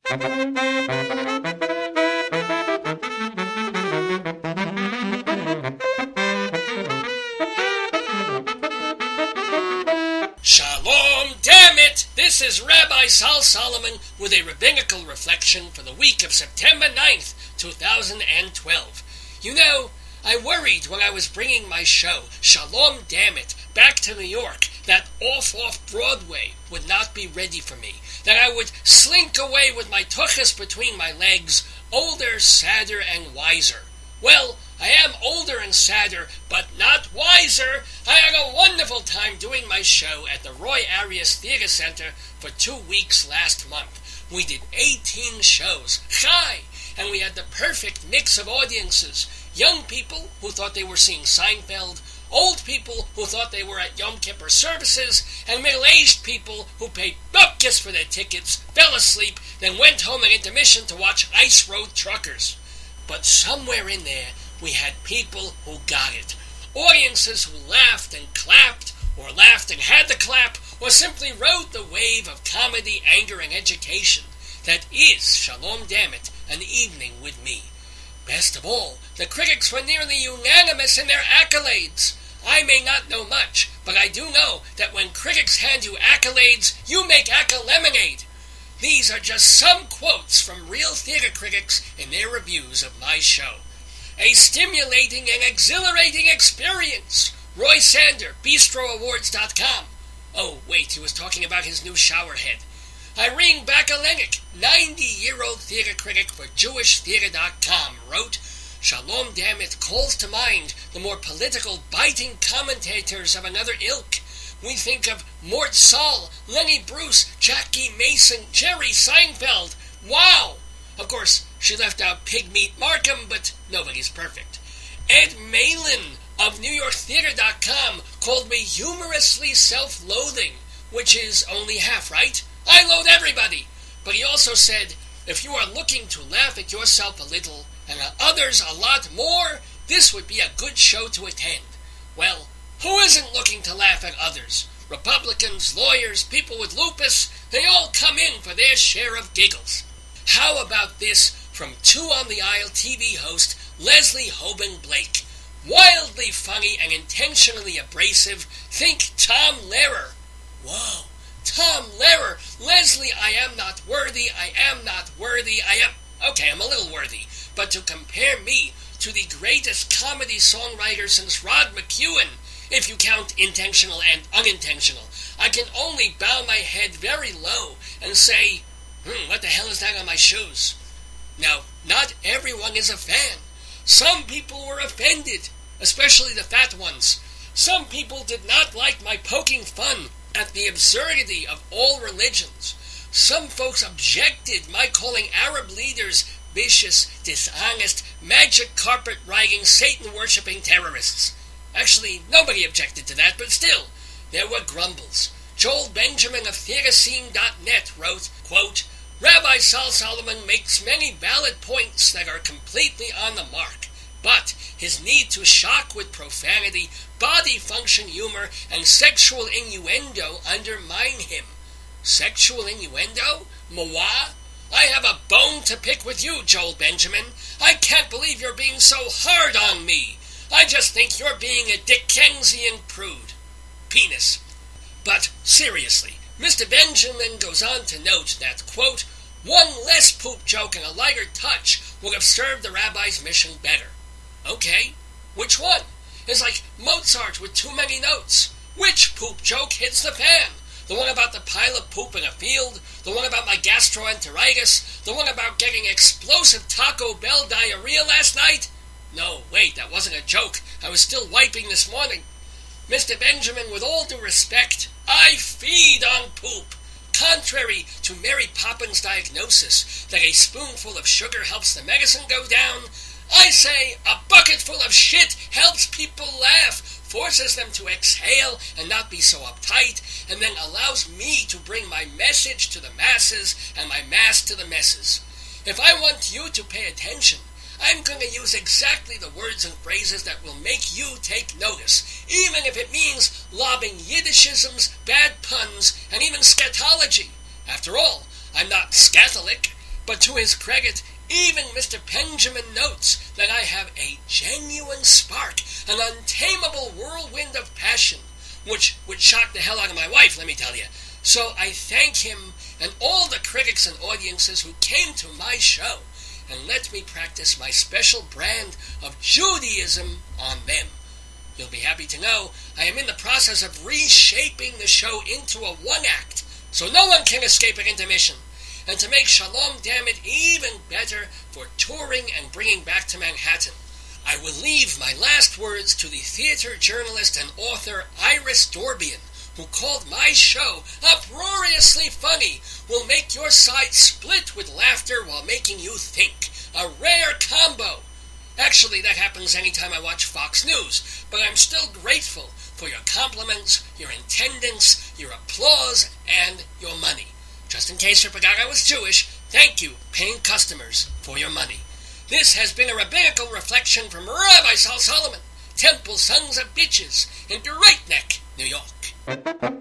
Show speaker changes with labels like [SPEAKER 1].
[SPEAKER 1] Shalom Dammit! This is Rabbi Sal Solomon with a Rabbinical reflection for the week of September 9th, 2012. You know, I worried when I was bringing my show, Shalom Dammit, back to New York, that off-off-Broadway would not be ready for me, that I would slink away with my tuchas between my legs, older, sadder, and wiser. Well, I am older and sadder, but not wiser. I had a wonderful time doing my show at the Roy Arias Theater Center for 2 weeks last month. We did 18 shows, chai, and we had the perfect mix of audiences. Young people who thought they were seeing Seinfeld, old people who thought they were at Yom Kippur services, and middle-aged people who paid bupkis for their tickets, fell asleep, then went home at intermission to watch Ice Road Truckers. But somewhere in there, we had people who got it. Audiences who laughed and clapped, or laughed and had to clap, or simply rode the wave of comedy, anger, and education. That is, Shalom Dammit, an evening with me. Best of all, the critics were nearly unanimous in their accolades. I may not know much, but I do know that when critics hand you accolades, you make lemonade. These are just some quotes from real theater critics in their reviews of my show. A stimulating and exhilarating experience. Roy Sander, BistroAwards.com. Oh, wait, he was talking about his new showerhead. Irene Bakalenik, 90-year-old theater critic for JewishTheater.com, wrote, Shalom Dammit calls to mind the more political, biting commentators of another ilk. We think of Mort Saul, Lenny Bruce, Jackie Mason, Jerry Seinfeld. Wow! Of course, she left out Pigmeat Markham, but nobody's perfect. Ed Malin of NewYorkTheater.com called me humorously self-loathing, which is only half right. I loathe everybody. But he also said, if you are looking to laugh at yourself a little and at others a lot more, this would be a good show to attend. Well, who isn't looking to laugh at others? Republicans, lawyers, people with lupus, they all come in for their share of giggles. How about this from Two on the Aisle TV host Leslie Hoban Blake? Wildly funny and intentionally abrasive. Think Tom Lehrer. Whoa, Tom Lehrer. Leslie, I am not worthy, I am not worthy, I am... Okay, I'm a little worthy. But to compare me to the greatest comedy songwriter since Rod McEwen, if you count intentional and unintentional, I can only bow my head very low and say, what the hell is that on my shoes? Now, not everyone is a fan. Some people were offended, especially the fat ones. Some people did not like my poking fun at the absurdity of all religions. Some folks objected my calling Arab leaders vicious, dishonest, magic carpet-riding, Satan-worshipping terrorists. Actually, nobody objected to that, but still, there were grumbles. Joel Benjamin of TheaterScene.net wrote, quote, Rabbi Sal Solomon makes many valid points that are completely on the mark, but his need to shock with profanity, body function humor, and sexual innuendo undermine him. Sexual innuendo? Moi? I have a bone to pick with you, Joel Benjamin. I can't believe you're being so hard on me. I just think you're being a Dickensian prude. Penis. But seriously, Mr. Benjamin goes on to note that, quote, one less poop joke and a lighter touch would have served the rabbi's mission better. Okay, which one? It's like Mozart with too many notes. Which poop joke hits the fan? The one about the pile of poop in a field? The one about my gastroenteritis? The one about getting explosive Taco Bell diarrhea last night? No, wait, that wasn't a joke. I was still wiping this morning. Mr. Benjamin, with all due respect, I feed on poop. Contrary to Mary Poppins' diagnosis that a spoonful of sugar helps the medicine go down, I say a bucket full of shit helps people laugh, forces them to exhale and not be so uptight, and then allows me to bring my message to the masses and my mass to the messes. If I want you to pay attention, I'm going to use exactly the words and phrases that will make you take notice, even if it means lobbing Yiddishisms, bad puns, and even scatology. After all, I'm not Catholic, But to his credit, even Mr. Benjamin notes that I have a genuine spark, an untamable whirlwind of passion, which would shock the hell out of my wife, let me tell you. So I thank him and all the critics and audiences who came to my show and let me practice my special brand of Judaism on them. You'll be happy to know I am in the process of reshaping the show into a one-act, so no one can escape at intermission. And to make Shalom Dammit even better for touring and bringing back to Manhattan, I will leave my last words to the theater journalist and author Iris Dorbian, who called my show uproariously funny, will make your side split with laughter while making you think. A rare combo. Actually, that happens anytime I watch Fox News, but I'm still grateful for your compliments, your attendance, your applause, and your money. Just in case you forgot I was Jewish, thank you, paying customers, for your money. This has been a rabbinical reflection from Rabbi Sal Solomon, Temple Sons of Bitches, in Great Neck, New York.